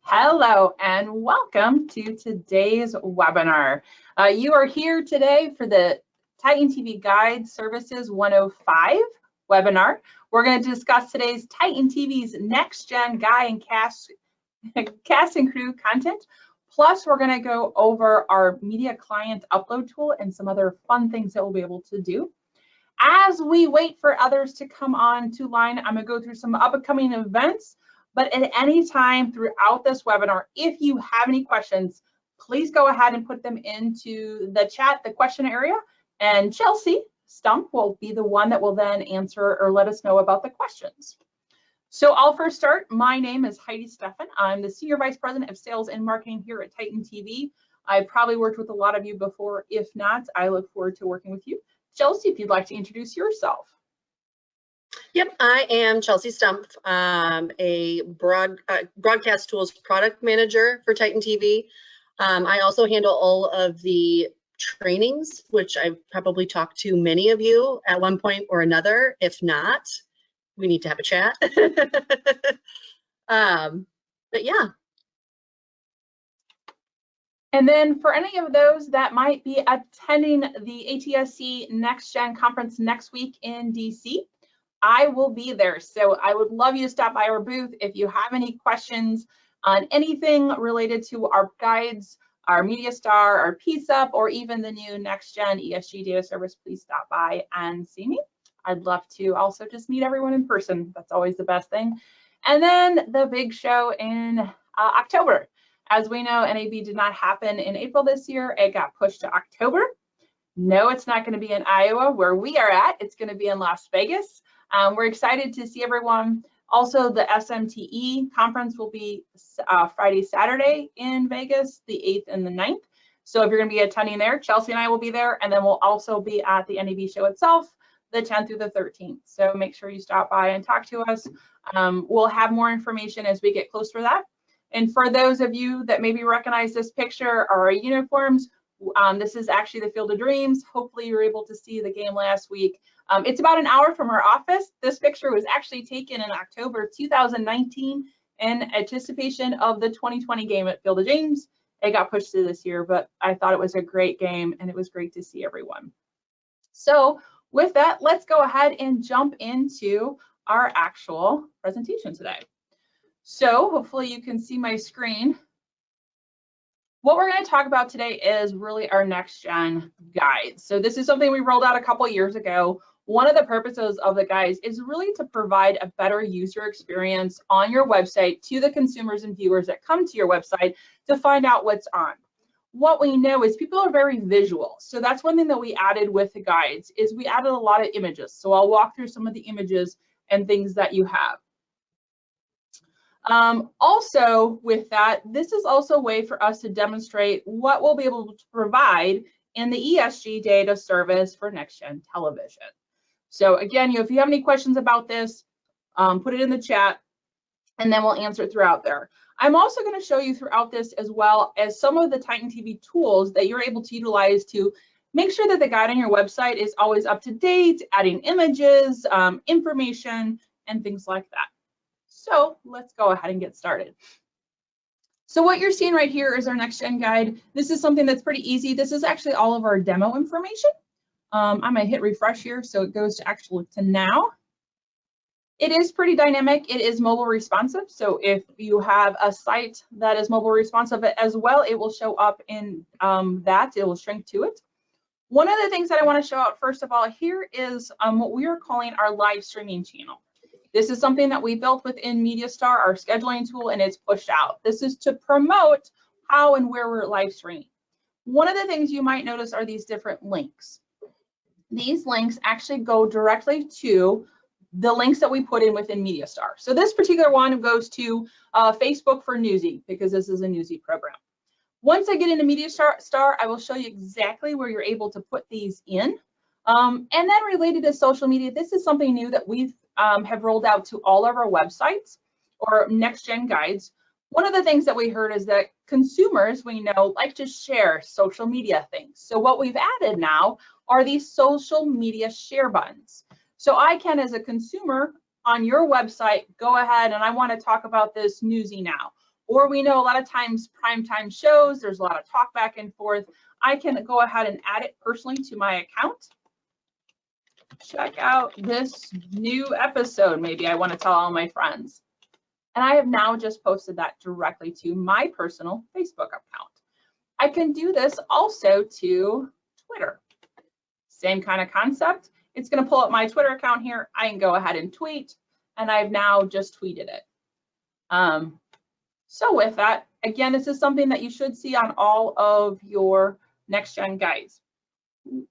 Hello and welcome to today's webinar. You are here today for the Titan TV Guide Services 105 webinar. We're going to discuss today's Titan TV's NextGen guide and cast and crew content. Plus, we're going to go over our media client upload tool and some other fun things that we'll be able to do. As we wait for others to come on to line, I'm going to go through some upcoming events. But at any time throughout this webinar, if you have any questions, please go ahead and put them into the chat, the question area, and Chelsea Stumpff will be the one that will then answer or let us know about the questions. So I'll first start. My name is Heidi Steffen. I'm the Senior Vice President of Sales and Marketing here at Titan TV. I've probably worked with a lot of you before. If not, I look forward to working with you. Chelsea, if you'd like to introduce yourself. Yep, I am Chelsea Stumpff, a broadcast tools product manager for Titan TV. I also handle all of the trainings, which I've probably talked to many of you at one point or another. If not, we need to have a chat. But yeah. And then for any of those that might be attending the ATSC NextGen conference next week in DC, I will be there. So I would love you to stop by our booth. If you have any questions on anything related to our guides, our MediaStar, our PSUP, or even the new NextGen ESG data service, please stop by and see me. I'd love to also just meet everyone in person. That's always the best thing. And then the big show in October. As we know, NAB did not happen in April this year. It got pushed to October. No, it's not going to be in Iowa where we are at. It's going to be in Las Vegas. We're excited to see everyone. Also, the SMTE conference will be Friday, Saturday in Vegas, the 8th and the 9th. So if you're going to be attending there, Chelsea and I will be there. And then we'll also be at the NAB show itself, the 10th through the 13th. So make sure you stop by and talk to us. We'll have more information as we get closer to that. And for those of you that maybe recognize this picture or our uniforms, this is actually the Field of Dreams. Hopefully you were able to see the game last week. It's about an hour from our office. This picture was actually taken in October 2019 in anticipation of the 2020 game at Field of Dreams. It got pushed to this year, but I thought it was a great game and it was great to see everyone. So with that, let's go ahead and jump into our actual presentation today. So hopefully you can see my screen. What we're going to talk about today is really our NextGen guides. So this is something we rolled out a couple years ago. One of the purposes of the guides is really to provide a better user experience on your website to the consumers and viewers that come to your website to find out what's on. What we know is people are very visual. So that's one thing that we added with the guides is we added a lot of images. So I'll walk through some of the images and things that you have. Also with that, this is also a way for us to demonstrate what we'll be able to provide in the ESG data service for NextGen television. So again, if you have any questions about this, put it in the chat and then we'll answer it throughout there. I'm also going to show you throughout this as well as some of the Titan TV tools that you're able to utilize to make sure that the guide on your website is always up to date, adding images, information, and things like that. So let's go ahead and get started. So what you're seeing right here is our NextGen guide. This is something that's pretty easy. This is actually all of our demo information. I'm going to hit refresh here so it goes to now. It is pretty dynamic. It is mobile responsive. So if you have a site that is mobile responsive as well, it will show up in that. It will shrink to it. One of the things that I want to show out first of all here is what we are calling our live streaming channel. This is something that we built within MediaStar, our scheduling tool, and it's pushed out. This is to promote how and where we're live streaming. One of the things you might notice are these different links. These links actually go directly to the links that we put in within MediaStar. So this particular one goes to Facebook for Newsy because this is a Newsy program. Once I get into MediaStar, I will show you exactly where you're able to put these in. And then related to social media, this is something new that we've have rolled out to all of our websites or NextGen guides. One of the things that we heard is that consumers, we know, like to share social media things. So what we've added now are these social media share buttons. So I can, as a consumer on your website, go ahead and I want to talk about this Newsy now. or we know a lot of times primetime shows, there's a lot of talk back and forth. I can go ahead and add it personally to my account. Check out this new episode. Maybe I want to tell all my friends. And I have now just posted that directly to my personal Facebook account. I can do this also to Twitter. Same kind of concept. It's going to pull up my Twitter account here. I can go ahead and tweet, and I've now just tweeted it. So with that, again, this is something that you should see on all of your NextGen guides.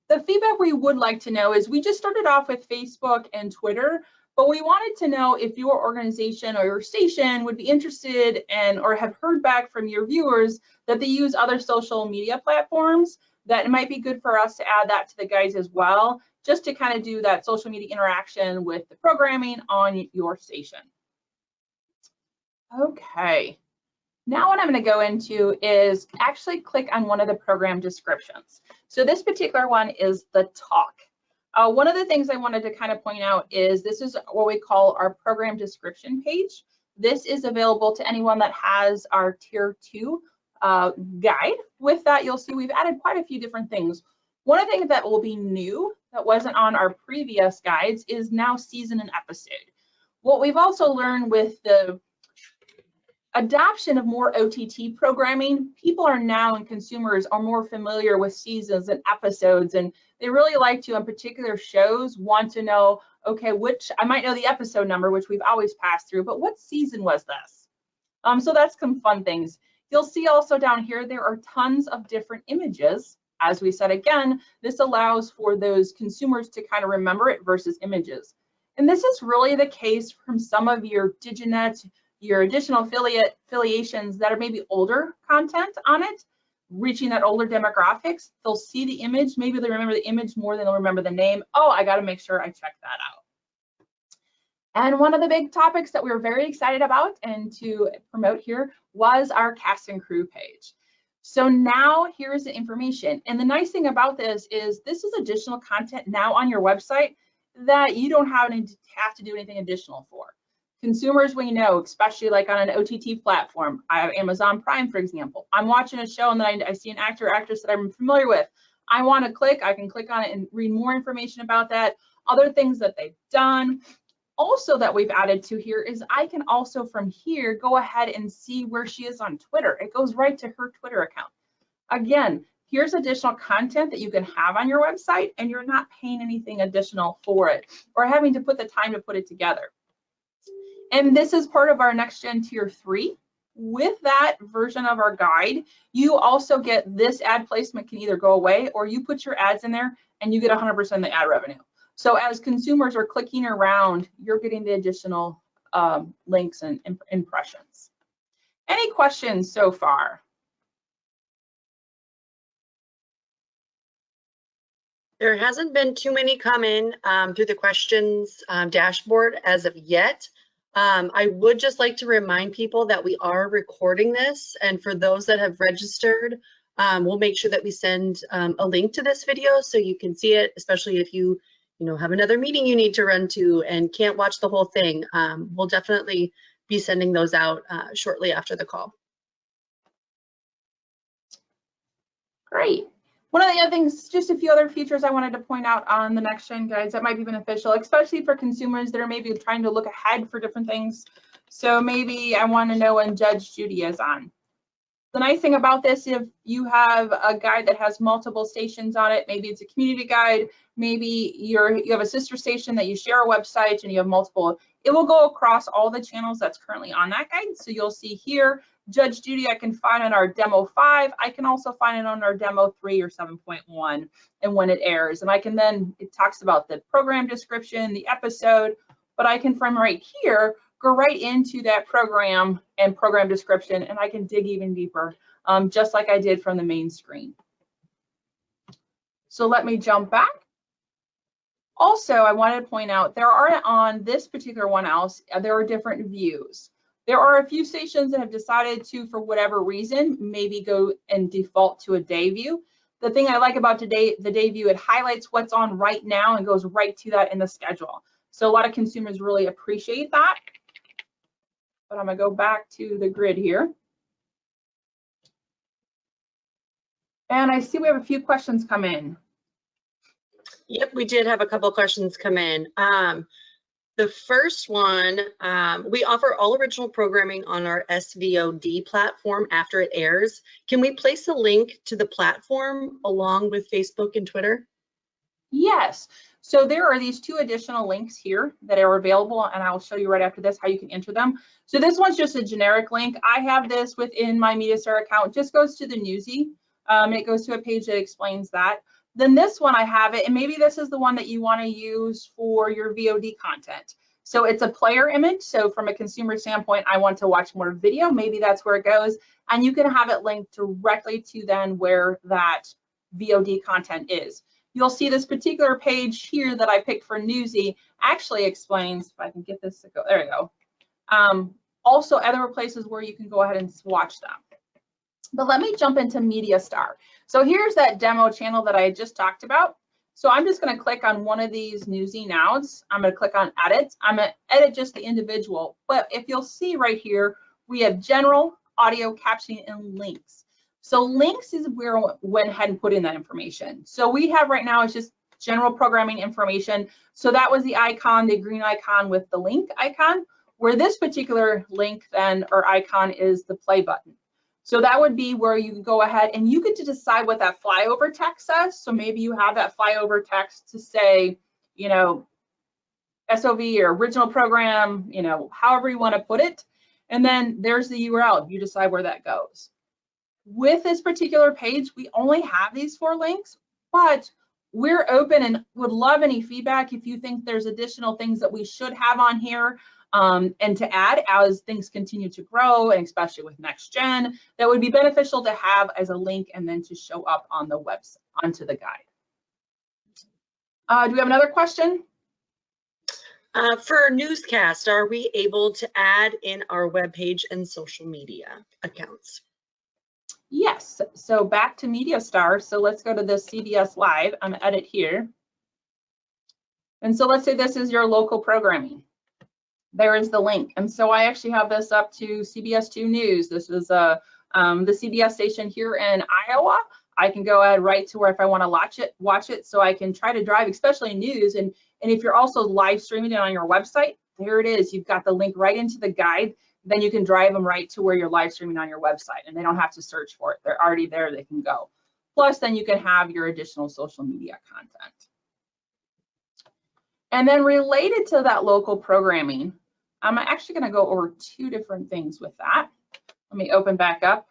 The feedback we would like to know is we just started off with Facebook and Twitter, but we wanted to know if your organization or your station would be interested in or have heard back from your viewers that they use other social media platforms, that it might be good for us to add that to the guides as well, just to kind of do that social media interaction with the programming on your station. Okay. Now what I'm going to go into is actually click on one of the program descriptions. So this particular one is the talk. One of the things I wanted to kind of point out is this is what we call our program description page. This is available to anyone that has our Tier 2 guide. With that, you'll see we've added quite a few different things. One of the things that will be new that wasn't on our previous guides is now season and episode. What we've also learned with the adoption of more OTT programming, people are now, and consumers are more familiar with seasons and episodes, and they really like to, on particular shows, want to know, okay, I might know the episode number, which we've always passed through, but what season was this? So that's some fun things. You'll see also down here, there are tons of different images. As we said, again, this allows for those consumers to kind of remember it versus images. And this is really the case from some of your Diginet, your additional affiliations that are maybe older content on it, reaching that older demographics. They'll see the image, maybe they remember the image more than they'll remember the name. Oh, I got to make sure I check that out. And one of the big topics that we were very excited about and to promote here was our cast and crew page. So now here's the information. And the nice thing about this is additional content now on your website that you don't have to do anything additional for. Consumers, we know, especially like on an OTT platform, I have Amazon Prime, for example. I'm watching a show and then I see an actor or actress that I'm familiar with. I want to click, I can click on it and read more information about that, other things that they've done. Also that we've added to here is I can also from here go ahead and see where she is on Twitter. It goes right to her Twitter account. Again, here's additional content that you can have on your website and you're not paying anything additional for it or having to put the time to put it together. And this is part of our NextGen Tier 3. With that version of our guide, you also get this ad placement can either go away or you put your ads in there and you get 100% of the ad revenue. So as consumers are clicking around, you're getting the additional links and impressions. Any questions so far? There hasn't been too many come in through the questions dashboard as of yet. I would just like to remind people that we are recording this, and for those that have registered, we'll make sure that we send a link to this video so you can see it, especially if you have another meeting you need to run to and can't watch the whole thing. We'll definitely be sending those out shortly after the call. Great. One of the other things, just a few other features I wanted to point out on the NextGen guides that might be beneficial, especially for consumers that are maybe trying to look ahead for different things. So maybe I want to know when Judge Judy is on. The nice thing about this, if you have a guide that has multiple stations on it, maybe it's a community guide, maybe you have a sister station that you share a website and you have multiple, it will go across all the channels that's currently on that guide. So you'll see here, Judge Judy, I can find on our demo 5. I can also find it on our demo 3 or 7.1 and when it airs. And I can then, it talks about the program description, the episode, but I can from right here, go right into that program and program description, and I can dig even deeper, just like I did from the main screen. So let me jump back. Also, I wanted to point out there are on this particular one else, there are different views. There are a few stations that have decided to, for whatever reason, maybe go and default to a day view. The thing I like about the day view, it highlights what's on right now and goes right to that in the schedule. So a lot of consumers really appreciate that. But I'm gonna go back to the grid here. And I see we have a few questions come in. Yep, we did have a couple questions come in. The first one, we offer all original programming on our SVOD platform after it airs. Can we place a link to the platform along with Facebook and Twitter? Yes. So there are these two additional links here that are available, and I'll show you right after this how you can enter them. So this one's just a generic link. I have this within my MediaStar account. It just goes to the Newsy. It goes to a page that explains that. Then this one I have it, and maybe this is the one that you want to use for your VOD content. So it's a player image. So from a consumer standpoint, I want to watch more video. Maybe that's where it goes. And you can have it linked directly to then where that VOD content is. You'll see this particular page here that I picked for Newsy actually explains, if I can get this to go, there you go. Also other places where you can go ahead and watch them. But let me jump into MediaStar. So here's that demo channel that I just talked about. So I'm just going to click on one of these Newsy nows. I'm going to click on edit. I'm going to edit just the individual. But if you'll see right here, we have general, audio, captioning, and links. So links is where I went ahead and put in that information. So we have right now is just general programming information. So that was the icon, the green icon with the link icon, where this particular link then or icon is the play button. So that would be where you can go ahead and you get to decide what that flyover text says. So maybe you have that flyover text to say, you know, SOV or original program, you know, however you want to put it. And then there's the URL. You decide where that goes. With this particular page, we only have these 4 links, but we're open and would love any feedback if you think there's additional things that we should have on here. And to add as things continue to grow, and especially with NextGen, that would be beneficial to have as a link and then to show up on the website, onto the guide. Do we have another question? For newscast, are we able to add in our webpage and social media accounts? Yes, so back to MediaStar. So let's go to the CBS Live. I'm gonna edit here. And so let's say this is your local programming. There is the link. And so I actually have this up to CBS 2 News. This is the CBS station here in Iowa. I can go ahead right to where if I want to watch it. So I can try to drive, especially news. And if you're also live streaming it on your website, there it is. You've got the link right into the guide. Then you can drive them right to where you're live streaming on your website, and they don't have to search for it. They're already there. They can go. Plus, then you can have your additional social media content. And then related to that local programming, I'm actually going to go over 2 different things with that. Let me open back up.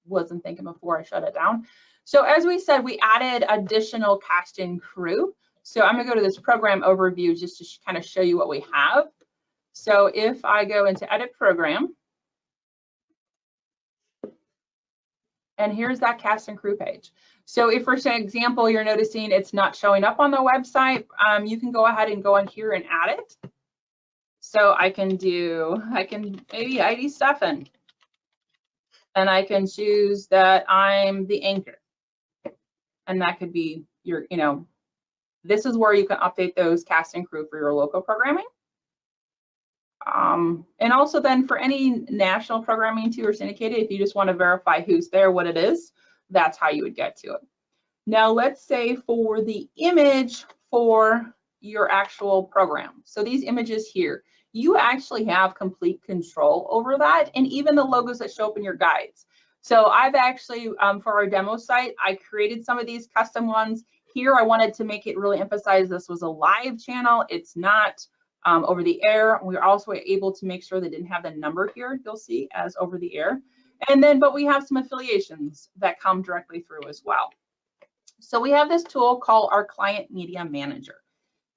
Wasn't thinking before I shut it down. So as we said, we added additional cast and crew. So I'm going to go to this program overview just to kind of show you what we have. So if I go into edit program, and here's that cast and crew page. So if for example, you're noticing it's not showing up on the website, you can go ahead and go in here and add it. So I can maybe Heidi Steffen, and I can choose that I'm the anchor. And that could be your, you know, this is where you can update those cast and crew for your local programming. And also then for any national programming too or syndicated, if you just want to verify who's there, what it is, that's how you would get to it. Now let's say for the image for your actual program. So these images here, you actually have complete control over that, and even the logos that show up in your guides. So I've actually, for our demo site, I created some of these custom ones. Here I wanted to make it really emphasize this was a live channel. It's not over the air. We're also able to make sure they didn't have the number here, you'll see, as over the air. And then, but we have some affiliations that come directly through as well. So we have this tool called our Client Media Manager.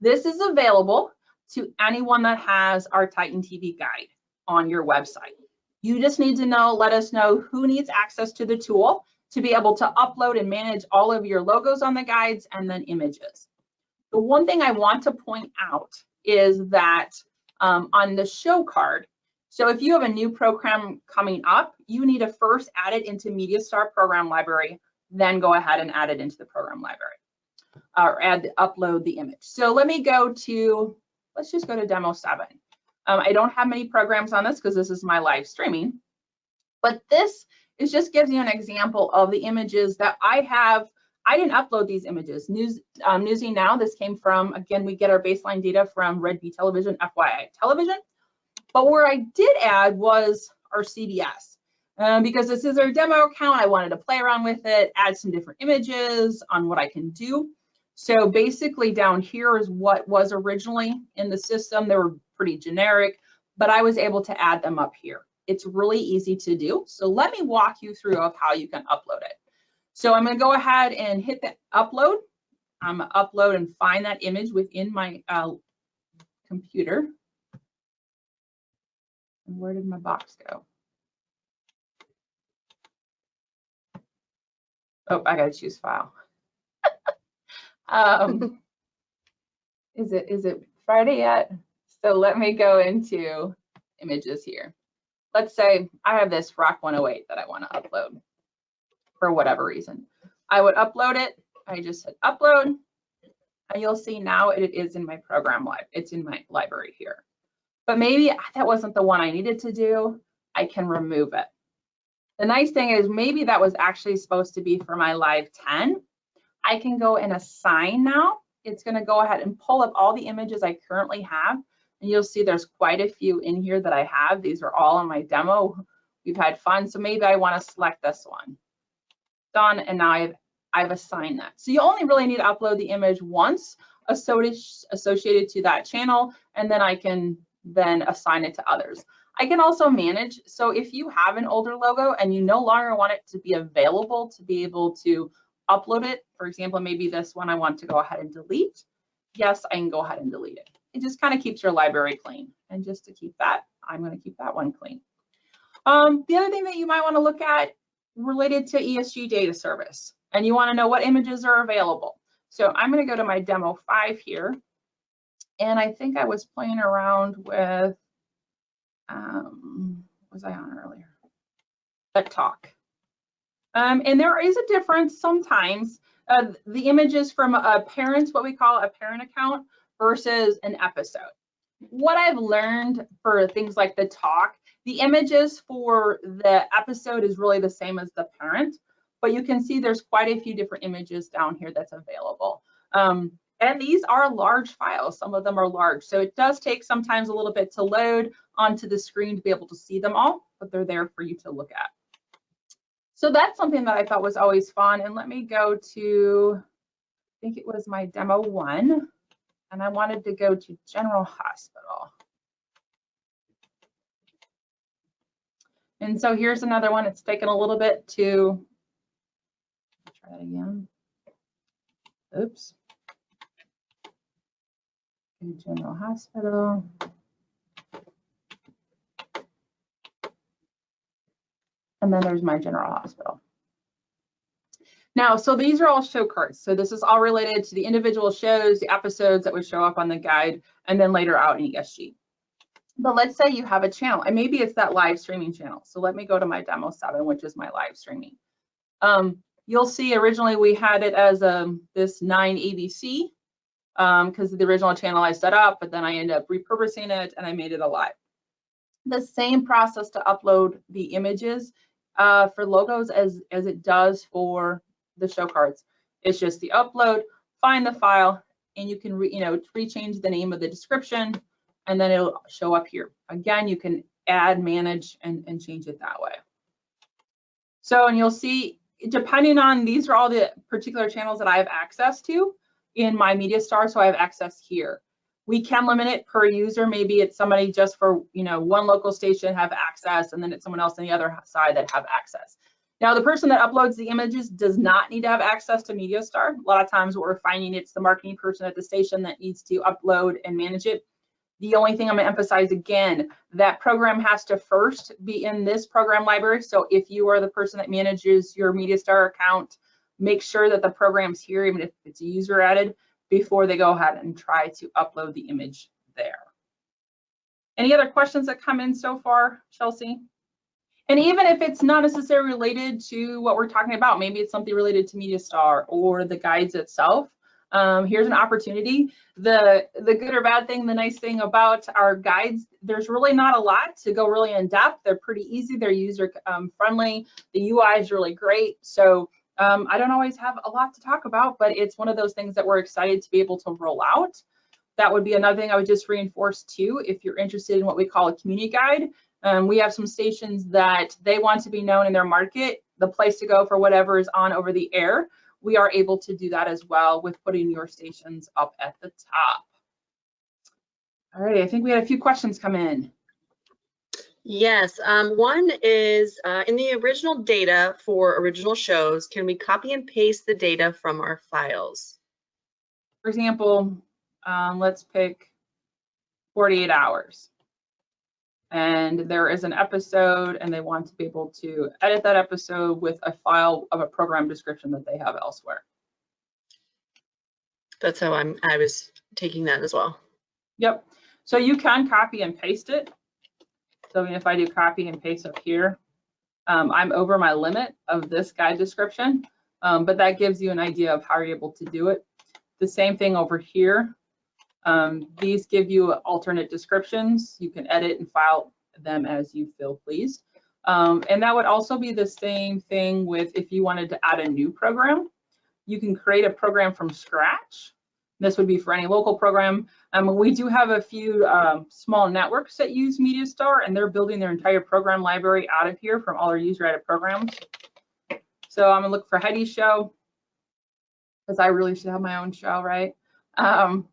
This is available to anyone that has our Titan TV guide on your website. You just need to let us know who needs access to the tool to be able to upload and manage all of your logos on the guides and then images. The one thing I want to point out is that on the show card, so if you have a new program coming up, you need to first add it into MediaStar program library, then go ahead and add it into the program library or upload the image. So let me go to, let's just go to demo 7. I don't have many programs on this because this is my live streaming, but this It just gives you an example of the images that I have. I didn't upload these images. Newsy Now, this came from, again, we get our baseline data from Red Bee Television, FYI Television. But where I did add was our CBS. Because this is our demo account, I wanted to play around with it, add some different images on what I can do. So basically down here is what was originally in the system. They were pretty generic, but I was able to add them up here. It's really easy to do. So let me walk you through of how you can upload it. So I'm going to go ahead and hit the upload. I'm going to upload and find that image within my computer. And where did my box go? Oh, I got to choose file. Is it Friday yet? So let me go into images here. Let's say I have this Rock 108 that I want to upload for whatever reason. I would upload it. I just hit upload, and you'll see now it is in my program live. It's in my library here. But maybe that wasn't the one I needed to do. I can remove it. The nice thing is maybe that was actually supposed to be for my live 10. I can go and assign now. It's going to go ahead and pull up all the images I currently have. And you'll see there's quite a few in here that I have. These are all in my demo. We've had fun. So maybe I want to select this one. Done. And now I've assigned that. So you only really need to upload the image once associated to that channel. And then I can then assign it to others. I can also manage. So if you have an older logo and you no longer want it to be available to be able to upload it, for example, maybe this one I want to go ahead and delete. Yes, I can go ahead and delete it. It just kind of keeps your library clean. And just to keep that, I'm going to keep that one clean. The other thing that you might want to look at related to ESG data service, and you want to know what images are available. So I'm going to go to my demo 5 here. And I think I was playing around with, what was I on earlier? A talk. And there is a difference sometimes. The images from a parent, what we call a parent account, versus an episode. What I've learned for things like the talk, the images for the episode is really the same as the parent, but you can see there's quite a few different images down here that's available. And these are large files. Some of them are large. So it does take sometimes a little bit to load onto the screen to be able to see them all, but they're there for you to look at. So that's something that I thought was always fun. And let me go to, I think it was my demo 1, and I wanted to go to General Hospital. And so here's another one. It's taken a little bit to, try that again. Oops. General Hospital. And then there's my General Hospital. Now, so these are all show cards. So this is all related to the individual shows, the episodes that would show up on the guide, and then later out in ESG. But let's say you have a channel, and maybe it's that live streaming channel. So let me go to my demo 7, which is my live streaming. You'll see originally we had it as this 9 ABC because the original channel I set up, but then I ended up repurposing it and I made it a live. The same process to upload the images for logos as it does for the show cards. It's just the upload, find the file, and you can rechange the name of the description, and then it'll show up here. Again, you can add, manage, and change it that way. So, and you'll see, depending on, these are all the particular channels that I have access to in my MediaStar, so I have access here. We can limit it per user. Maybe it's somebody just for one local station have access, and then it's someone else on the other side that have access. Now, the person that uploads the images does not need to have access to MediaStar. A lot of times what we're finding, it's the marketing person at the station that needs to upload and manage it. The only thing I'm going to emphasize again, that program has to first be in this program library. So if you are the person that manages your MediaStar account, make sure that the program's here, even if it's a user added, before they go ahead and try to upload the image there. Any other questions that come in so far, Chelsea? And even if it's not necessarily related to what we're talking about, maybe it's something related to MediaStar or the guides itself, Here's an opportunity. The good or bad thing, the nice thing about our guides, there's really not a lot to go really in depth. They're pretty easy. They're user friendly. The UI is really great. So I don't always have a lot to talk about, but it's one of those things that we're excited to be able to roll out. That would be another thing I would just reinforce too, if you're interested in what we call a community guide. We have some stations that they want to be known in their market, the place to go for whatever is on over the air. We are able to do that as well with putting your stations up at the top. All right, I think we had a few questions come in. Yes, one is in the original data for original shows, can we copy and paste the data from our files? For example, let's pick 48 hours. And there is an episode and they want to be able to edit that episode with a file of a program description that they have elsewhere. That's how I was taking that as well. Yep. So you can copy and paste it. So if I do copy and paste up here, I'm over my limit of this guide description, but that gives you an idea of how you're able to do it. The same thing over here. These give you alternate descriptions. You can edit and file them as you feel pleased. And that would also be the same thing with if you wanted to add a new program. You can create a program from scratch. This would be for any local program. We do have a few small networks that use MediaStar, and they're building their entire program library out of here from all their user-added programs. So I'm gonna look for Heidi's show, because I really should have my own show, right? I'm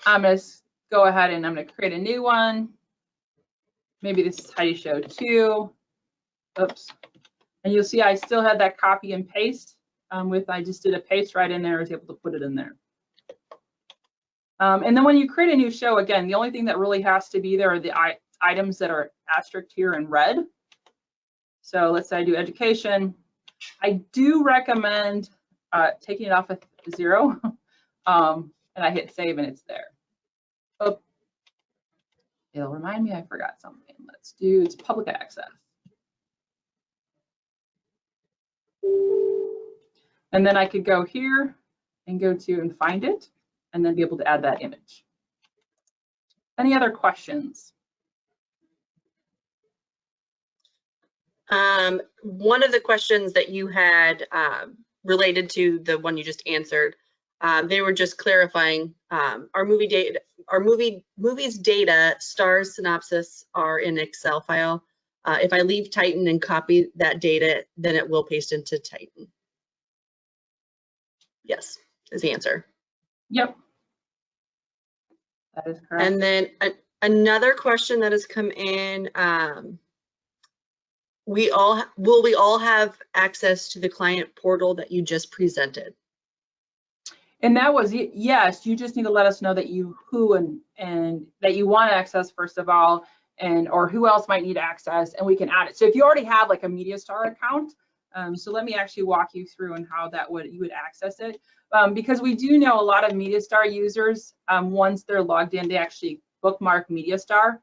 gonna go ahead and I'm gonna create a new one. Maybe this is Heidi's show 2. Oops. And you'll see I still had that copy and paste I just did a paste right in there. I was able to put it in there. And then when you create a new show, again, the only thing that really has to be there are the items that are asterisked here in red. So let's say I do education. I do recommend taking it off at 0. And I hit save and it's there. Oh, it'll remind me I forgot something. Let's do, it's public access. And then I could go here and go to and find it and then be able to add that image. Any other questions? One of the questions that you had related to the one you just answered, they were just clarifying our movies data, stars, synopsis are in Excel file. If I leave Titan and copy that data, then it will paste into Titan. Yes, is the answer. Yep. That is correct. And then another question that has come in, will we all have access to the client portal that you just presented? And that was, yes, you just need to let us know that who and that you want access first of all, and or who else might need access, and we can add it. So if you already have like a MediaStar account, so let me actually walk you through and how you would access it, because we do know a lot of MediaStar users, once they're logged in, they actually bookmark MediaStar.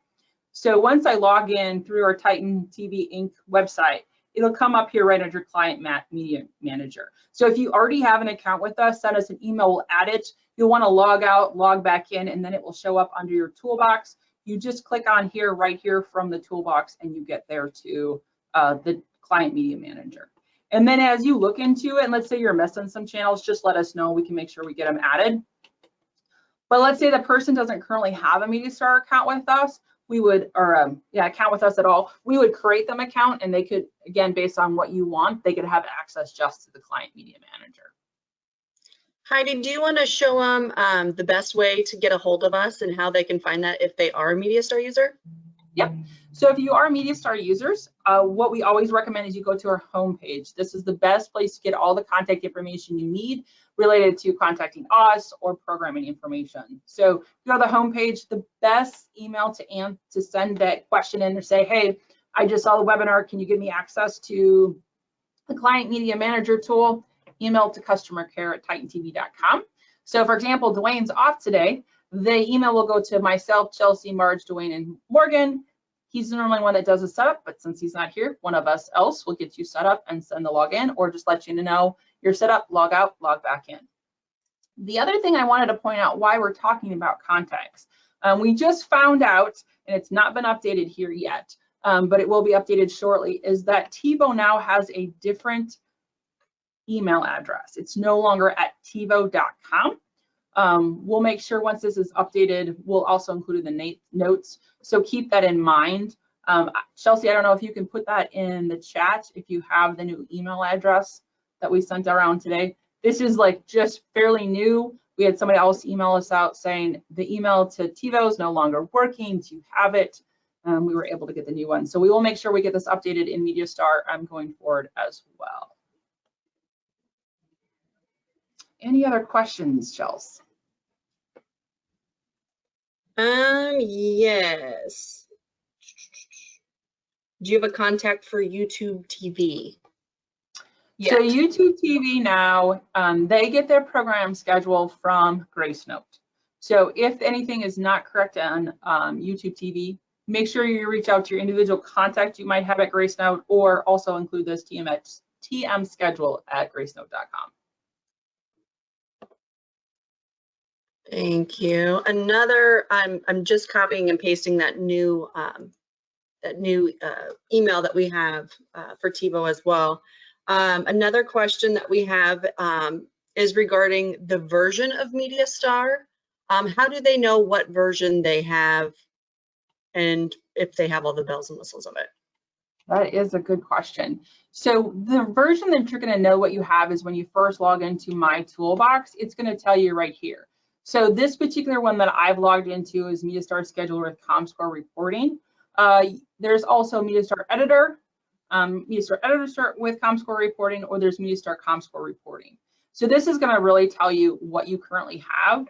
So once I log in through our Titan TV Inc. website, it'll come up here right under Client Media Manager. So if you already have an account with us, send us an email, we'll add it. You'll want to log out, log back in, and then it will show up under your toolbox. You just click on here, right here from the toolbox, and you get there to the Client Media Manager. And then as you look into it, and let's say you're missing some channels, just let us know. We can make sure we get them added. But let's say the person doesn't currently have a MediaStar account with us, we would, or account with us at all, we would create them account, and they could, again, based on what you want, they could have access just to the Client Media Manager. Heidi, do you want to show them the best way to get a hold of us and how they can find that if they are a MediaStar user? Yep. So if you are MediaStar users, what we always recommend is you go to our homepage. This is the best place to get all the contact information you need related to contacting us or programming information. So if you go to the homepage, the best email to send that question in or say, hey, I just saw the webinar, can you give me access to the Client Media Manager tool? Email to customercare@titantv.com. So for example, Dwayne's off today. The email will go to myself, Chelsea, Marge, Dwayne, and Morgan. He's normally one that does the setup, but since he's not here, one of us else will get you set up and send the login, or just let you know you're set up, log out, log back in. The other thing I wanted to point out why we're talking about contacts. We just found out, and it's not been updated here yet, but it will be updated shortly, is that TiVo now has a different email address. It's no longer at tivo.com. We'll make sure once this is updated, we'll also include the notes. So keep that in mind. Chelsea, I don't know if you can put that in the chat if you have the new email address that we sent around today. This is like just fairly new. We had somebody else email us out saying the email to TiVo is no longer working. Do you have it? We were able to get the new one. So we will make sure we get this updated in MediaStar going forward as well. Any other questions, Chelsea? Yes. Do you have a contact for YouTube TV? So YouTube TV now, they get their program schedule from GraceNote. So if anything is not correct on YouTube TV, make sure you reach out to your individual contact you might have at GraceNote, or also include this TM schedule at gracenote.com. Thank you. Another, I'm just copying and pasting that new email that we have for TiVo as well. Another question that we have is regarding the version of MediaStar. How do they know what version they have and if they have all the bells and whistles of it? That is a good question. So the version that you're going to know what you have is when you first log into My Toolbox, it's going to tell you right here. So this particular one that I've logged into is MediaStar Scheduler with Comscore Reporting. There's also MediaStar Editor, MediaStar Editor with Comscore Reporting, or there's MediaStar Comscore Reporting. So this is going to really tell you what you currently have.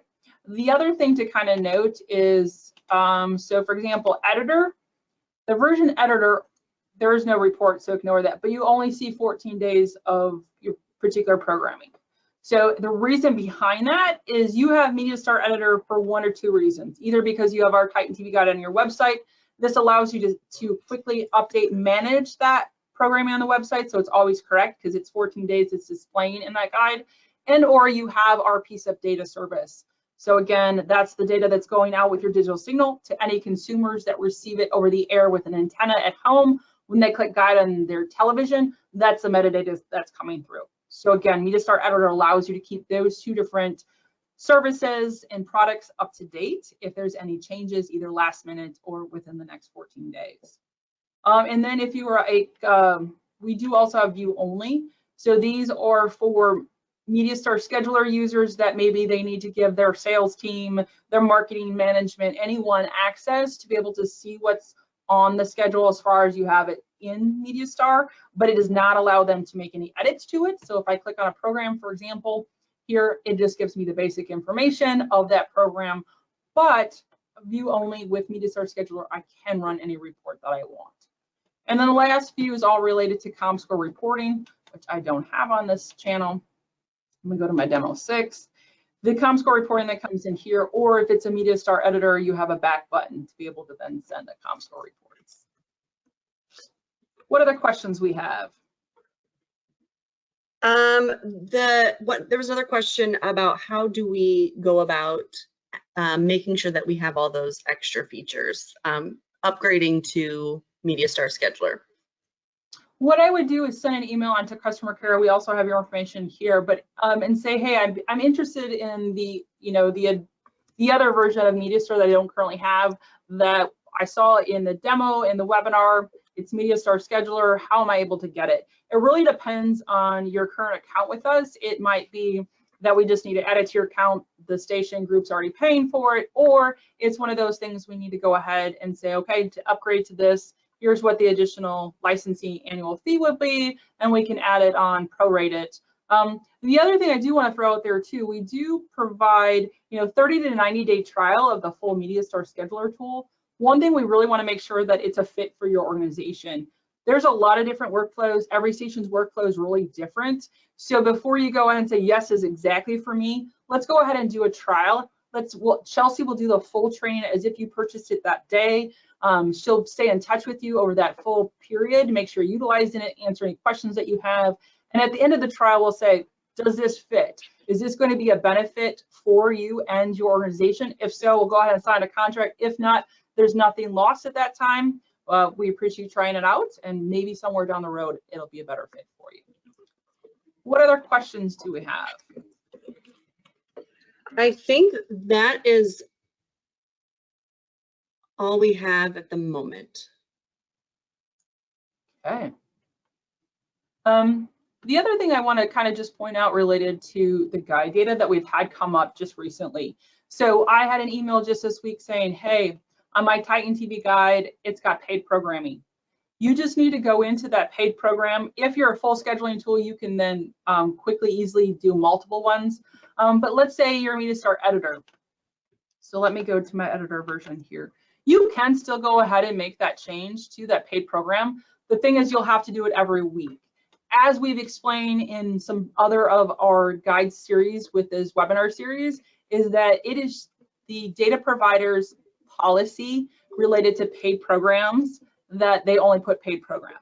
The other thing to kind of note is, so for example, Editor, the version Editor, there is no report, so ignore that, but you only see 14 days of your particular programming. So the reason behind that is you have MediaStar Editor for one or two reasons. Either because you have our Titan TV guide on your website. This allows you to quickly update and manage that programming on the website, so it's always correct because it's 14 days it's displaying in that guide. And or you have our piece of data service. So again, that's the data that's going out with your digital signal to any consumers that receive it over the air with an antenna at home. When they click guide on their television, that's the metadata that's coming through. So again, MediaStar Editor allows you to keep those two different services and products up to date if there's any changes, either last minute or within the next 14 days. And then if you are we do also have view only. So these are for MediaStar Scheduler users that maybe they need to give their sales team, their marketing management, anyone access to be able to see what's on the schedule as far as you have it in MediaStar, but it does not allow them to make any edits to it. So if I click on a program, for example, here it just gives me the basic information of that program, but view only with MediaStar Scheduler, I can run any report that I want. And then the last few is all related to Comscore Reporting, which I don't have on this channel. I'm gonna go to my demo 6. The Comscore Reporting that comes in here, or if it's a MediaStar Editor, you have a back button to be able to then send a Comscore reports. What other questions we have? There was another question about how do we go about making sure that we have all those extra features, upgrading to MediaStar Scheduler. What I would do is send an email onto customer care. We also have your information here, but and say, hey, I'm interested in the other version of MediaStar that I don't currently have that I saw in the demo in the webinar. It's MediaStar Scheduler. How am I able to get it? It really depends on your current account with us. It might be that we just need to add it to your account. The station group's already paying for it, or it's one of those things we need to go ahead and say, okay, to upgrade to this, here's what the additional licensing annual fee would be, and we can add it on, prorate it. The other thing I do want to throw out there too, we do provide 30 to 90-day trial of the full MediaStar Scheduler tool. One thing we really want to make sure that it's a fit for your organization. There's a lot of different workflows. Every station's workflow is really different. So before you go ahead and say, yes, is exactly for me, let's go ahead and do a trial. Chelsea will do the full training as if you purchased it that day. She'll stay in touch with you over that full period to make sure you're utilizing it, answer any questions that you have. And at the end of the trial, we'll say, Does this fit? Is this going to be a benefit for you and your organization? If so, we'll go ahead and sign a contract. If not, there's nothing lost at that time. We appreciate you trying it out, and maybe somewhere down the road, it'll be a better fit for you. What other questions do we have? I think that is all we have at the moment. Okay. The other thing I want to kind of just point out related to the guide data that we've had come up just recently. So I had an email just this week saying, hey, on my Titan TV guide, it's got paid programming. You just need to go into that paid program. If you're a full scheduling tool, you can then quickly, easily do multiple ones. But let's say you're a Media Star editor. So let me go to my editor version here. You can still go ahead and make that change to that paid program. The thing is, you'll have to do it every week. As we've explained in some other of our guide series with this webinar series, is that it is the data provider's policy related to paid programs that they only put paid program.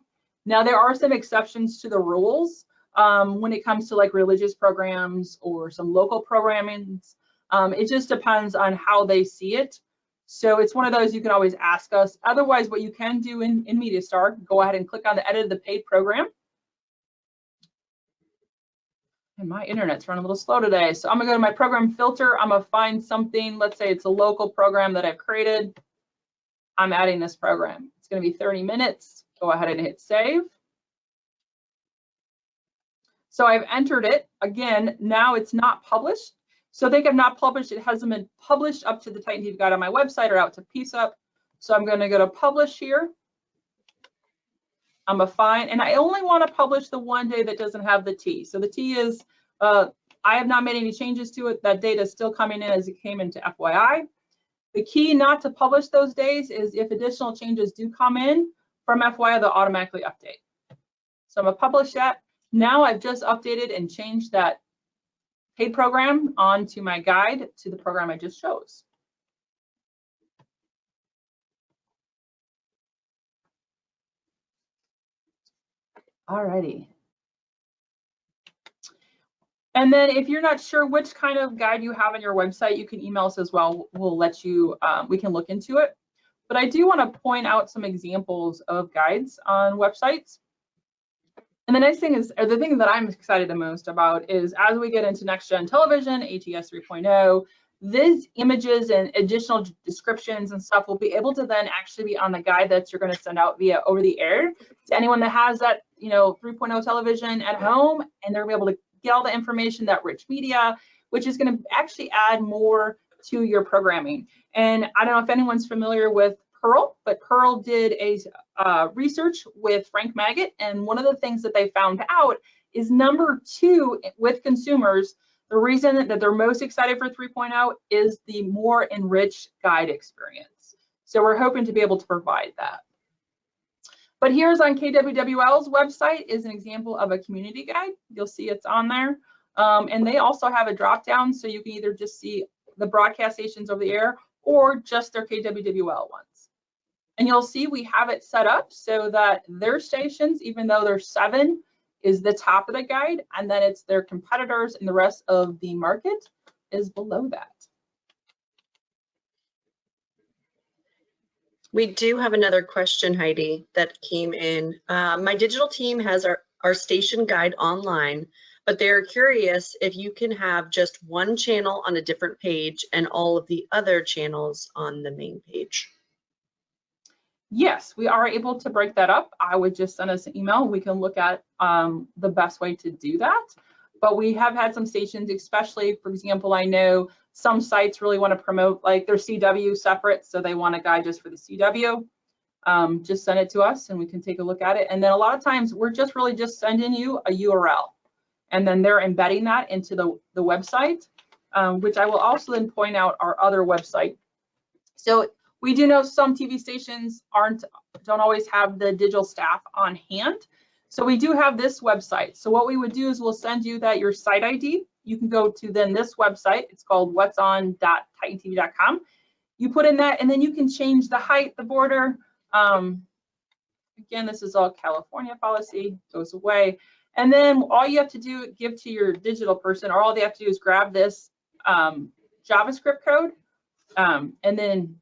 Now, there are some exceptions to the rules when it comes to like religious programs or some local programming. It just depends on how they see it. So it's one of those you can always ask us. Otherwise, what you can do in MediaStar, go ahead and click on the edit the paid program. And my internet's running a little slow today. So I'm gonna go to my program filter. I'm gonna find something, let's say it's a local program that I've created. I'm adding this program. It's gonna be 30 minutes. Go ahead and hit save. So I've entered it. Again, now it's not published. So they have not published. It hasn't been published up to the Titan TV guide on my website or out to PSUP. So I'm gonna go to publish here. I'm a fine, and I only want to publish the one day that doesn't have the T. So the T is, I have not made any changes to it. That data is still coming in as it came into FYI. The key not to publish those days is if additional changes do come in from FYI, they'll automatically update. So I'm gonna publish that. Now I've just updated and changed that paid program onto my guide to the program I just chose. Alrighty. And then if you're not sure which kind of guide you have on your website, you can email us as well. We'll let you, we can look into it. But I do want to point out some examples of guides on websites. And the nice thing is, or the thing that I'm excited the most about is as we get into NextGen television, ATS 3.0, these images and additional descriptions and stuff will be able to then actually be on the guide that you're going to send out via over the air to anyone that has that, 3.0 television at home, and they're going to be able to get all the information, that rich media, which is going to actually add more to your programming. And I don't know if anyone's familiar with Pearl, but Pearl did a research with Frank Maggot, and one of the things that they found out is number 2 with consumers, the reason that they're most excited for 3.0 is the more enriched guide experience. So we're hoping to be able to provide that. But here's on KWWL's website is an example of a community guide. You'll see it's on there. And they also have a drop down, so you can either just see the broadcast stations over the air or just their KWWL ones. And you'll see we have it set up so that their stations, even though there's 7, is the top of the guide, and then it's their competitors and the rest of the market is below that. We do have another question, Heidi, that came in. My digital team has our station guide online, but they're curious if you can have just one channel on a different page and all of the other channels on the main page. Yes, we are able to break that up. I would just send us an email. We can look at the best way to do that. But we have had some stations, especially, for example, I know some sites really want to promote like their CW separate, so they want a guide just for the CW. Just send it to us and we can take a look at it. And then a lot of times we're just really just sending you a URL, and then they're embedding that into the website, which I will also then point out our other website. So we do know some TV stations don't always have the digital staff on hand. So we do have this website. So what we would do is we'll send you your site ID. You can go to then this website. It's called what'son.titantv.com. You put in that, and then you can change the height, the border. Again, this is all California policy, goes away. And then all you have to do, give to your digital person, or all they have to do is grab this JavaScript code and then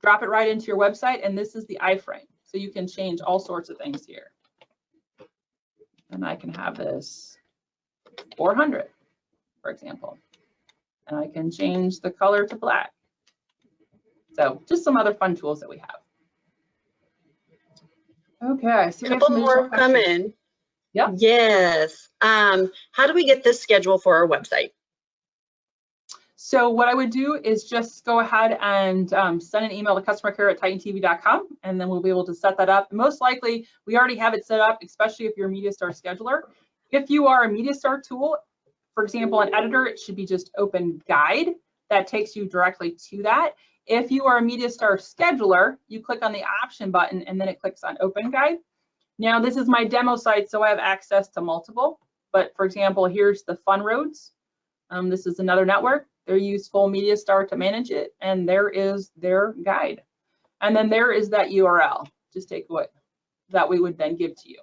drop it right into your website. And this is the iframe. So you can change all sorts of things here. And I can have this 400, for example. And I can change the color to black. So just some other fun tools that we have. Okay, so a couple more come in. Yeah. Yes. How do we get this schedule for our website? So what I would do is just go ahead and send an email to customercare@TitanTV.com, and then we'll be able to set that up. Most likely, we already have it set up, especially if you're a MediaStar scheduler. If you are a MediaStar tool, for example, an editor, it should be just Open Guide. That takes you directly to that. If you are a MediaStar scheduler, you click on the option button, and then it clicks on Open Guide. Now, this is my demo site, so I have access to multiple. But for example, here's the Fun Roads. This is another network. They're useful MediaStar to manage it, and there is their guide. And then there is that URL. Just take what that we would then give to you.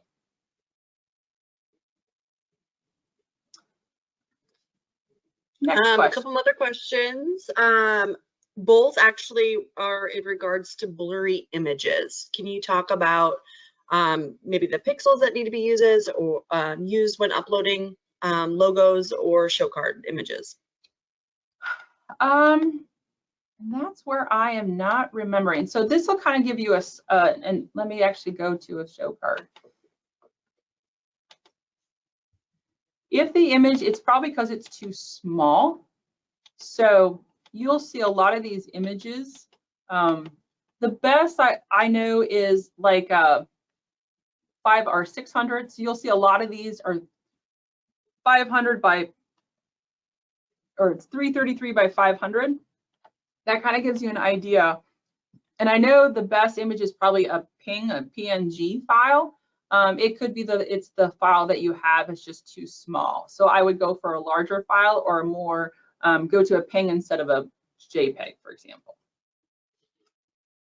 Next question. A couple other questions. Both actually are in regards to blurry images. Can you talk about maybe the pixels that need to be used when uploading logos or show card images? That's where I am not remembering. So this will kind of give you and let me actually go to a show card. If the image, it's probably because it's too small. So you'll see a lot of these images. The best I know is like 5 or 600. So you'll see a lot of these are 500 by, or it's 333 by 500. That kind of gives you an idea. And I know the best image is probably a PNG file. It could be it's the file that you have is just too small. So I would go for a larger file, or more go to a PNG instead of a JPEG, for example.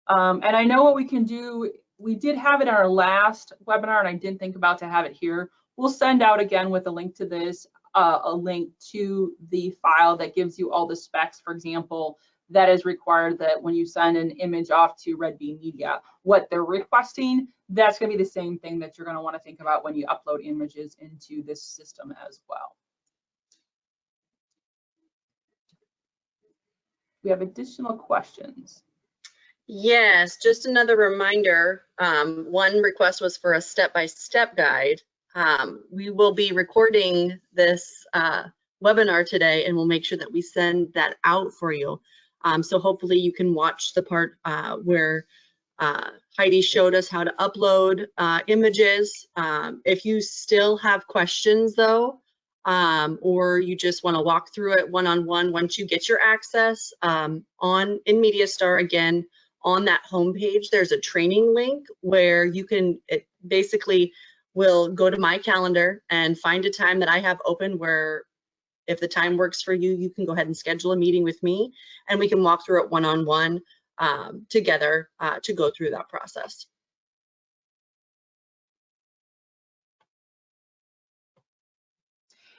And I know what we can do. We did have it in our last webinar, and I didn't think about to have it here. We'll send out again with a link to this, a link to the file that gives you all the specs, for example, that is required that when you send an image off to Red Bee Media, what they're requesting, that's going to be the same thing that you're going to want to think about when you upload images into this system as well. We have additional questions. Yes, just another reminder. One request was for a step-by-step guide. We will be recording this webinar today, and we'll make sure that we send that out for you. So hopefully you can watch the part where Heidi showed us how to upload images. If you still have questions though, or you just want to walk through it one-on-one once you get your access in MediaStar, again, on that homepage, there's a training link where you can, it basically will go to my calendar and find a time that I have open where if the time works for you, you can go ahead and schedule a meeting with me, and we can walk through it one-on-one together to go through that process.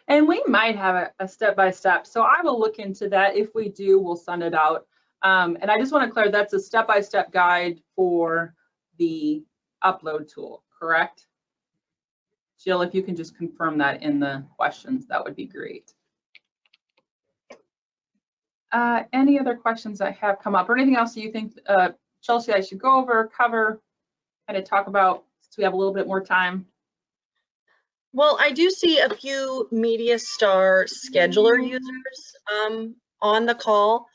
And we might have a step-by-step. So I will look into that. If we do, we'll send it out. And I just want to clear, that's a step-by-step guide for the upload tool, correct? Jill, if you can just confirm that in the questions, that would be great. Any other questions that have come up, or anything else that you think, Chelsea, I should go over, cover, kind of talk about, since we have a little bit more time? Well, I do see a few MediaStar scheduler users on the call.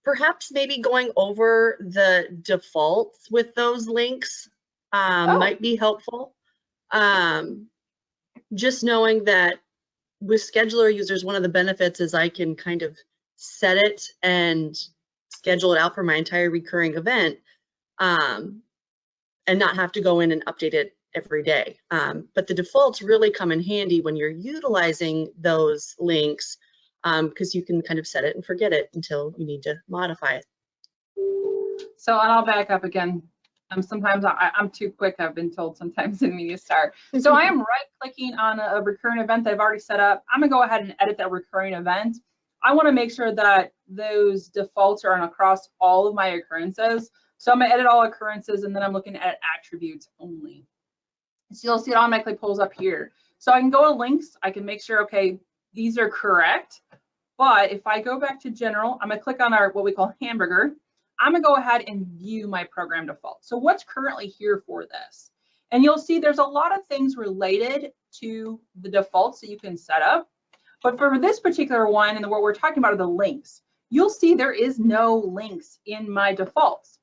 Perhaps maybe going over the defaults with those links might be helpful. Just knowing that with scheduler users, one of the benefits is I can kind of set it and schedule it out for my entire recurring event and not have to go in and update it every day. But the defaults really come in handy when you're utilizing those links because you can kind of set it and forget it until you need to modify it. So, and I'll back up again. Sometimes I'm too quick, I've been told sometimes in MediaStar. So I am right-clicking on a recurring event that I've already set up. I'm gonna go ahead and edit that recurring event. I wanna make sure that those defaults are across all of my occurrences. So I'm gonna edit all occurrences, and then I'm looking at attributes only. So you'll see it automatically pulls up here. So I can go to links, I can make sure, okay, these are correct. But if I go back to general, I'm gonna click on our what we call hamburger. I'm gonna go ahead and view my program default. So what's currently here for this? And you'll see there's a lot of things related to the defaults that you can set up. But for this particular one, and what we're talking about are the links, you'll see there is no links in my defaults.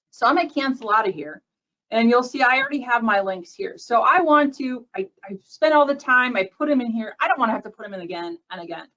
So I'm gonna cancel out of here. And you'll see I already have my links here. So I want to, I spent all the time, I put them in here. I don't want to have to put them in again and again.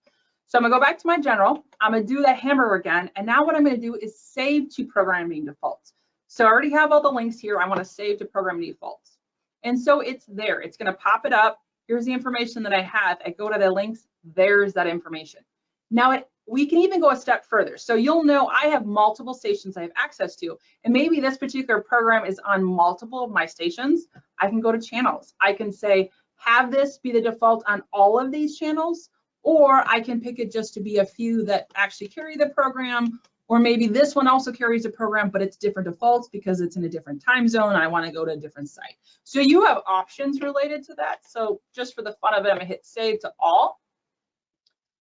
So I'm gonna go back to my general, I'm gonna do that hamburger again, and now what I'm gonna do is save to programming defaults. So I already have all the links here, I wanna save to programming defaults. And so it's there, it's gonna pop it up, here's the information that I have, I go to the links, there's that information. Now we can even go a step further. So you'll know I have multiple stations I have access to, and maybe this particular program is on multiple of my stations. I can go to channels, I can say, have this be the default on all of these channels, or I can pick it just to be a few that actually carry the program, or maybe this one also carries a program, but it's different defaults because it's in a different time zone. I want to go to a different site. So you have options related to that. So just for the fun of it, I'm going to hit save to all.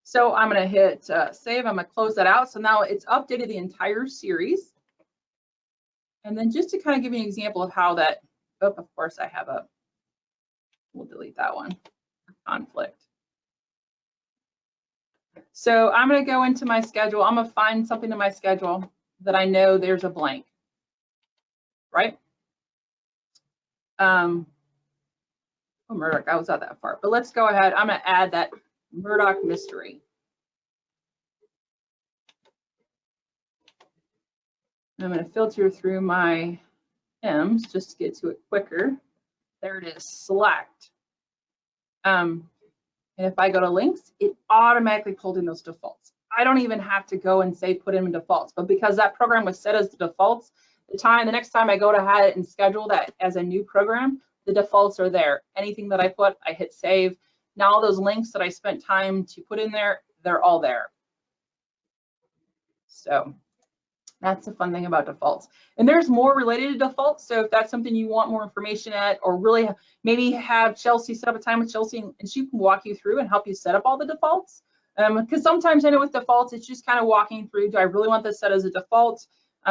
So I'm going to hit save. I'm going to close that out. So now it's updated the entire series. And then just to kind of give you an example of how that, oh, of course I have a, we'll delete that one, conflict. So I'm going to go into my schedule. I'm going to find something in my schedule that I know there's a blank, right? Oh, Murdoch, I was not that far, but let's go ahead. I'm going to add that Murdoch mystery. I'm going to filter through my M's just to get to it quicker. There it is, select. And if I go to links, it automatically pulled in those defaults. I don't even have to go and say put in defaults, but because that program was set as the defaults, the next time I go to have it and schedule that as a new program, the defaults are there. Anything that I put, I hit save. Now all those links that I spent time to put in there, they're all there. So that's the fun thing about defaults. And there's more related to defaults. So if that's something you want more information at, or really maybe have Chelsea set up a time with Chelsea and she can walk you through and help you set up all the defaults. Because sometimes I know with defaults, it's just kind of walking through, do I really want this set as a default?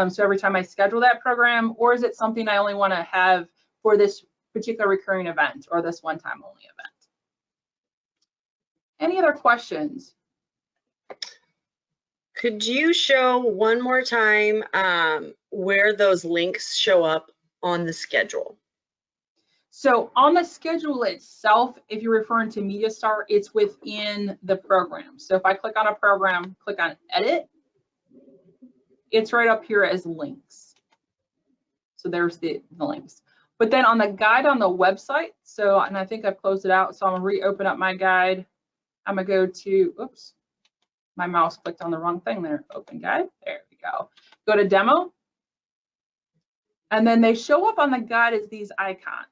So every time I schedule that program, or is it something I only want to have for this particular recurring event or this one-time only event? Any other questions? Could you show one more time where those links show up on the schedule? So on the schedule itself, if you're referring to MediaStar, it's within the program. So if I click on a program, click on edit, it's right up here as links. So there's the links. But then on the guide on the website, so, and I think I've closed it out, so I'm gonna reopen up my guide. I'm gonna go to, oops, my mouse clicked on the wrong thing there, open guide, there we go. Go to demo, and then they show up on the guide as these icons.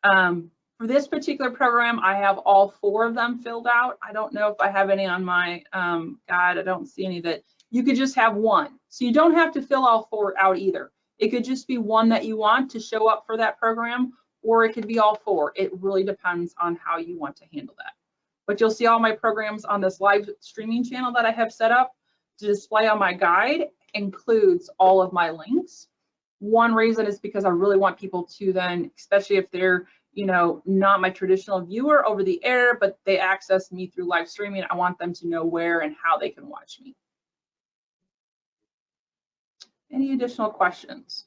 For this particular program, I have all 4 of them filled out. I don't know if I have any on my guide, I don't see any that, you could just have one. So you don't have to fill all 4 out either. It could just be one that you want to show up for that program, or it could be all 4. It really depends on how you want to handle that. But you'll see all my programs on this live streaming channel that I have set up to display on my guide includes all of my links. One reason is because I really want people to then, especially if they're, you know, not my traditional viewer over the air, but they access me through live streaming, I want them to know where and how they can watch me. Any additional questions?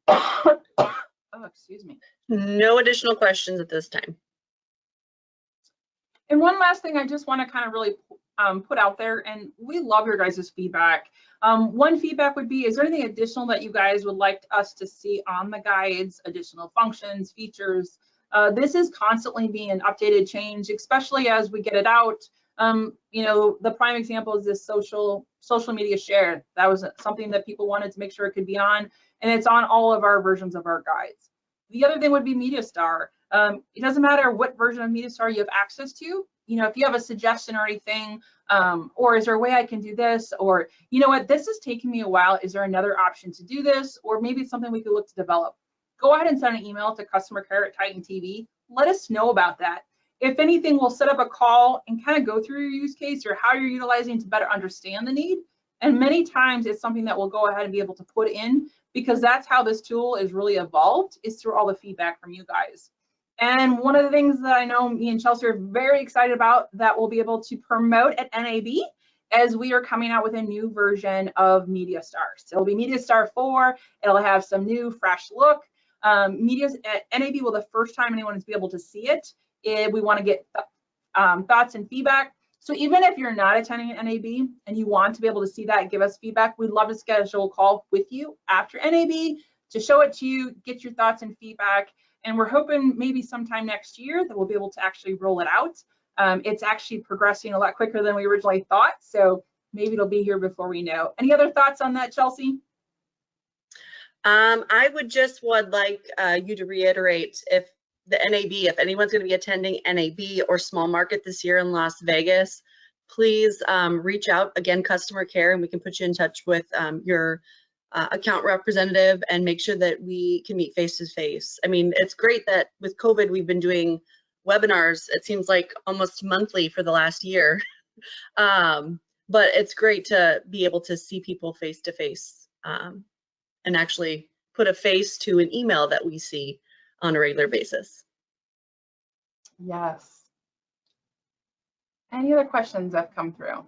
Oh, excuse me. No additional questions at this time. And one last thing I just want to kind of really put out there, and we love your guys' feedback. One feedback would be, is there anything additional that you guys would like us to see on the guides, additional functions, features? This is constantly being updated, changed, especially as we get it out. You know, the prime example is this social social media shared. That was something that people wanted to make sure it could be on, and it's on all of our versions of our guides. The other thing would be MediaStar. It doesn't matter what version of MediaStar you have access to. You know, if you have a suggestion or anything, or is there a way I can do this, or you know what, this is taking me a while. Is there another option to do this, or maybe it's something we could look to develop? Go ahead and send an email to customercare@TitanTV. Let us know about that. If anything, we'll set up a call and kind of go through your use case or how you're utilizing to better understand the need. And many times it's something that we'll go ahead and be able to put in, because that's how this tool is really evolved, is through all the feedback from you guys. And one of the things that I know me and Chelsea are very excited about that we'll be able to promote at NAB, as we are coming out with a new version of MediaStar. So it'll be MediaStar 4. It'll have some new fresh look. At NAB will the first time anyone is be able to see it. We want to get thoughts and feedback. So even if you're not attending an NAB and you want to be able to see that and give us feedback, we'd love to schedule a call with you after NAB to show it to you, get your thoughts and feedback. And we're hoping maybe sometime next year that we'll be able to actually roll it out. It's actually progressing a lot quicker than we originally thought. So maybe it'll be here before we know. Any other thoughts on that, Chelsea? I would like you to reiterate, if the NAB, if anyone's going to be attending NAB or small market this year in Las Vegas, please reach out, again, customer care, and we can put you in touch with your account representative and make sure that we can meet face to face. I mean, it's great that with COVID, we've been doing webinars, it seems like almost monthly for the last year. But it's great to be able to see people face to face and actually put a face to an email that we see on a regular basis. Yes. Any other questions that have come through?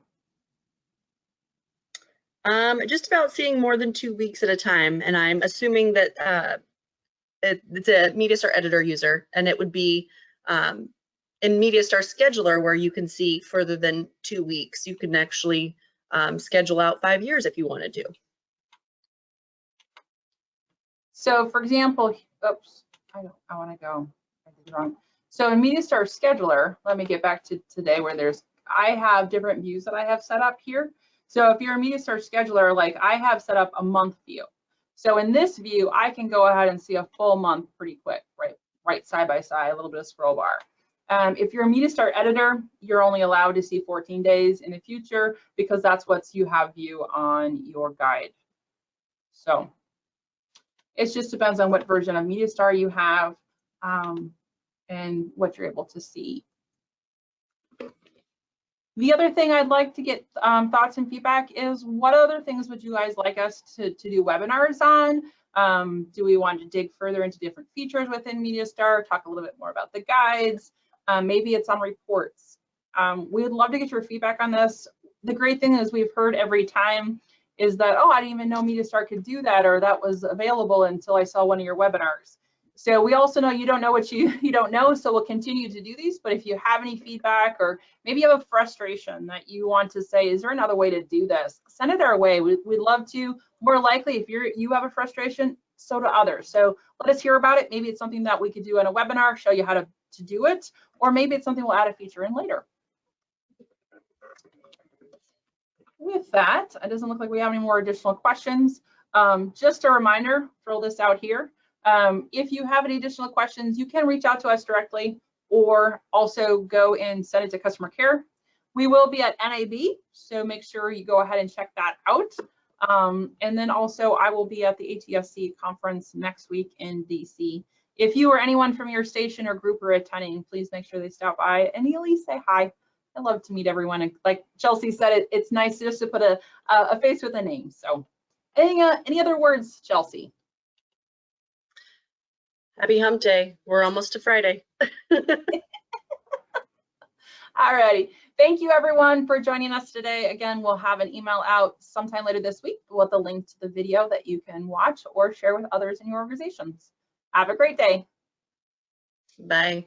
Just about seeing more than 2 weeks at a time, and I'm assuming that it's a MediaStar editor user, and it would be in MediaStar Scheduler where you can see further than 2 weeks. You can actually schedule out 5 years if you wanted to. So for example, oops, I want to go, I did it wrong. So in MediaStar Scheduler, let me get back to today where I have different views that I have set up here. So if you're a MediaStar Scheduler, like I have set up a month view. So in this view, I can go ahead and see a full month pretty quick, right side by side, a little bit of scroll bar. If you're a MediaStar editor, you're only allowed to see 14 days in the future, because that's what you have view on your guide. So it just depends on what version of MediaStar you have and what you're able to see. The other thing I'd like to get thoughts and feedback is, what other things would you guys like us to do webinars on? Do we want to dig further into different features within MediaStar, talk a little bit more about the guides? Maybe it's on reports. We would love to get your feedback on this. The great thing is we've heard every time is that, oh, I didn't even know MediaStar could do that, or that was available until I saw one of your webinars. So we also know you don't know what you don't know, so we'll continue to do these. But if you have any feedback, or maybe you have a frustration that you want to say, is there another way to do this? Send it our way. We'd love to. More likely, if you have a frustration, so do others. So let us hear about it. Maybe it's something that we could do in a webinar, show you how to do it, or maybe it's something we'll add a feature in later. With that, it doesn't look like we have any more additional questions. Just a reminder, throw this out here. If you have any additional questions, you can reach out to us directly, or also go and send it to customer care. We will be at NAB, so make sure you go ahead and check that out. And then also I will be at the ATSC conference next week in DC. If you or anyone from your station or group are attending, please make sure they stop by and at least say hi. I love to meet everyone. And like Chelsea said, it's nice just to put a face with a name. So any other words, Chelsea? Happy hump day. We're almost to Friday. All righty. Thank you everyone for joining us today. Again, we'll have an email out sometime later this week with a link to the video that you can watch or share with others in your organizations. Have a great day. Bye.